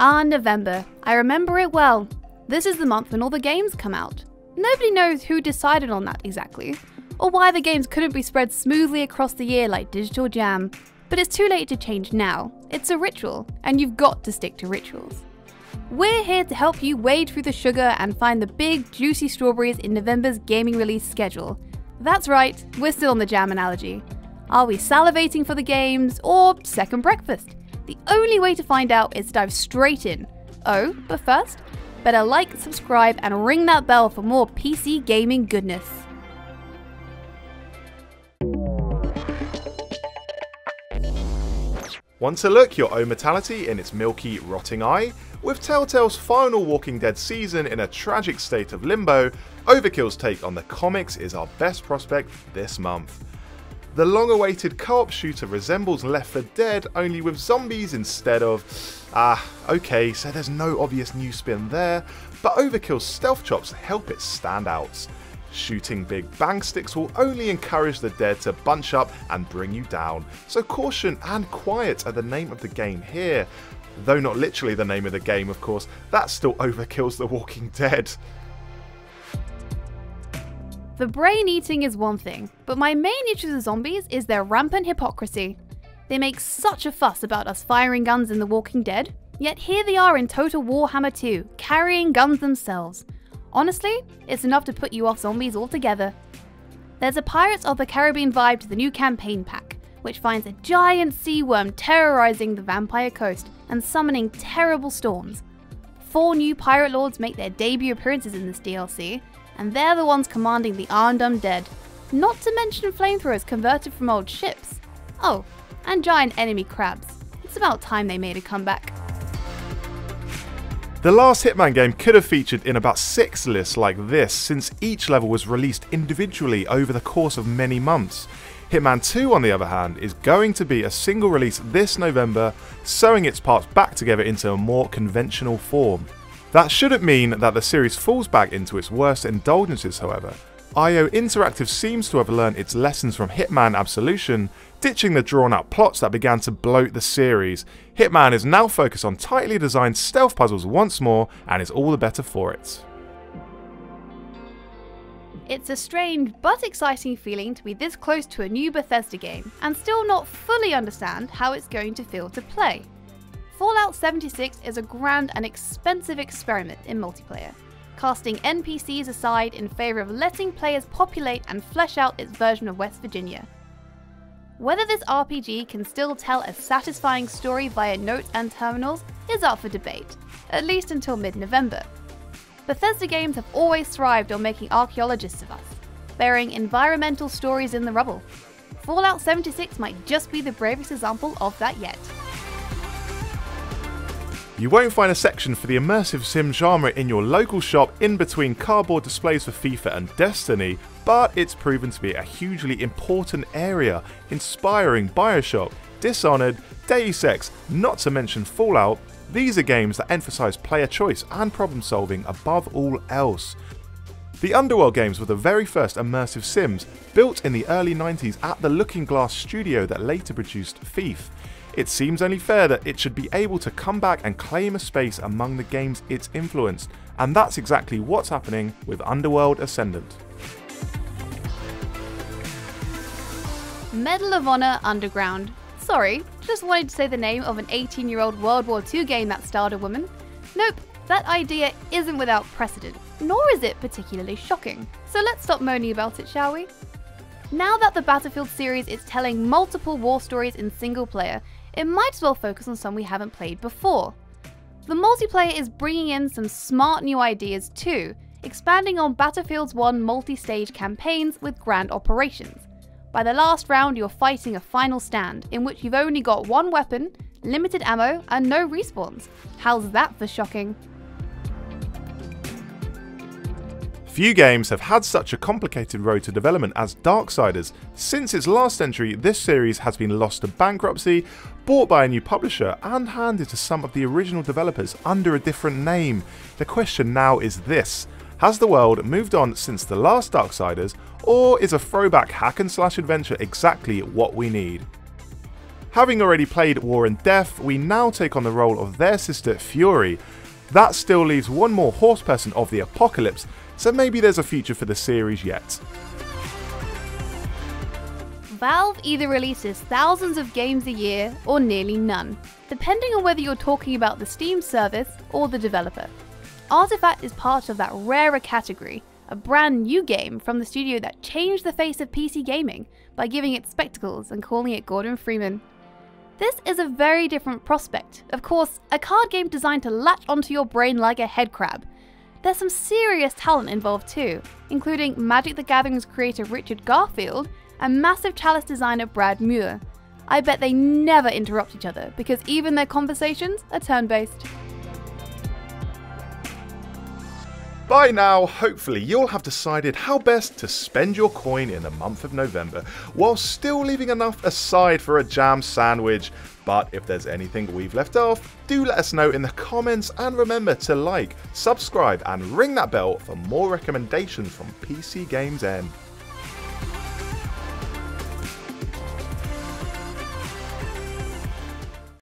November. I remember it well. This is the month when all the games come out. Nobody knows who decided on that exactly, or why the games couldn't be spread smoothly across the year like digital jam. But it's too late to change now. It's a ritual, and you've got to stick to rituals. We're here to help you wade through the sugar and find the big, juicy strawberries in November's gaming release schedule. That's right, we're still on the jam analogy. Are we salivating for the games, or second breakfast? The only way to find out is to dive straight in. Oh, but first, better like, subscribe, and ring that bell for more PC gaming goodness. Want to look your own mortality in its milky, rotting eye? With Telltale's final Walking Dead season in a tragic state of limbo, Overkill's take on the comics is our best prospect this month. The long-awaited co-op shooter resembles Left 4 Dead, only with zombies instead of... okay, so there's no obvious new spin there, but Overkill's stealth chops help it stand out. Shooting big bang sticks will only encourage the dead to bunch up and bring you down, so caution and quiet are the name of the game here. Though not literally the name of the game, of course, that still overkills The Walking Dead. The brain eating is one thing, but my main issue with zombies is their rampant hypocrisy. They make such a fuss about us firing guns in The Walking Dead, yet here they are in Total Warhammer 2, carrying guns themselves. Honestly, it's enough to put you off zombies altogether. There's a Pirates of the Caribbean vibe to the new campaign pack, which finds a giant sea worm terrorizing the Vampire Coast and summoning terrible storms. 4 new pirate lords make their debut appearances in this DLC, and they're the ones commanding the armed undead, not to mention flamethrowers converted from old ships. Oh, and giant enemy crabs. It's about time they made a comeback. The last Hitman game could have featured in about 6 lists like this, since each level was released individually over the course of many months. Hitman 2, on the other hand, is going to be a single release this November, sewing its parts back together into a more conventional form. That shouldn't mean that the series falls back into its worst indulgences, however. IO Interactive seems to have learned its lessons from Hitman Absolution, ditching the drawn-out plots that began to bloat the series. Hitman is now focused on tightly designed stealth puzzles once more, and is all the better for it. It's a strange but exciting feeling to be this close to a new Bethesda game, and still not fully understand how it's going to feel to play. Fallout 76 is a grand and expensive experiment in multiplayer, casting NPCs aside in favour of letting players populate and flesh out its version of West Virginia. Whether this RPG can still tell a satisfying story via notes and terminals is up for debate, at least until mid-November. Bethesda games have always thrived on making archaeologists of us, burying environmental stories in the rubble. Fallout 76 might just be the bravest example of that yet. You won't find a section for the immersive sim genre in your local shop in between cardboard displays for FIFA and Destiny, but it's proven to be a hugely important area, inspiring Bioshock, Dishonored, Deus Ex, not to mention Fallout. These are games that emphasise player choice and problem solving above all else. The Underworld games were the very first immersive sims, built in the early 90s at the Looking Glass studio that later produced Thief. It seems only fair that it should be able to come back and claim a space among the games it's influenced, and that's exactly what's happening with Underworld Ascendant. Medal of Honor Underground. Sorry, just wanted to say the name of an 18-year-old World War II game that starred a woman. Nope, that idea isn't without precedent, nor is it particularly shocking. So let's stop moaning about it, shall we? Now that the Battlefield series is telling multiple war stories in single player, it might as well focus on some we haven't played before. The multiplayer is bringing in some smart new ideas too, expanding on Battlefield's 1 multi-stage campaigns with grand operations. By the last round, you're fighting a final stand, in which you've only got 1 weapon, limited ammo, and no respawns. How's that for shocking? Few games have had such a complicated road to development as Darksiders. Since its last entry, this series has been lost to bankruptcy, bought by a new publisher, and handed to some of the original developers under a different name. The question now is this: has the world moved on since the last Darksiders, or is a throwback hack and slash adventure exactly what we need? Having already played War and Death, we now take on the role of their sister Fury. That still leaves one more horseperson of the apocalypse, so maybe there's a future for the series yet. Valve either releases thousands of games a year or nearly none, depending on whether you're talking about the Steam service or the developer. Artifact is part of that rarer category, a brand new game from the studio that changed the face of PC gaming by giving it spectacles and calling it Gordon Freeman. This is a very different prospect. Of course, a card game designed to latch onto your brain like a head crab. There's some serious talent involved too, including Magic the Gathering's creator Richard Garfield and Massive Chalice designer Brad Muir. I bet they never interrupt each other because even their conversations are turn-based. By now, hopefully you'll have decided how best to spend your coin in the month of November, while still leaving enough aside for a jam sandwich. But if there's anything we've left off, do let us know in the comments, and remember to like, subscribe and ring that bell for more recommendations from PCGamesN.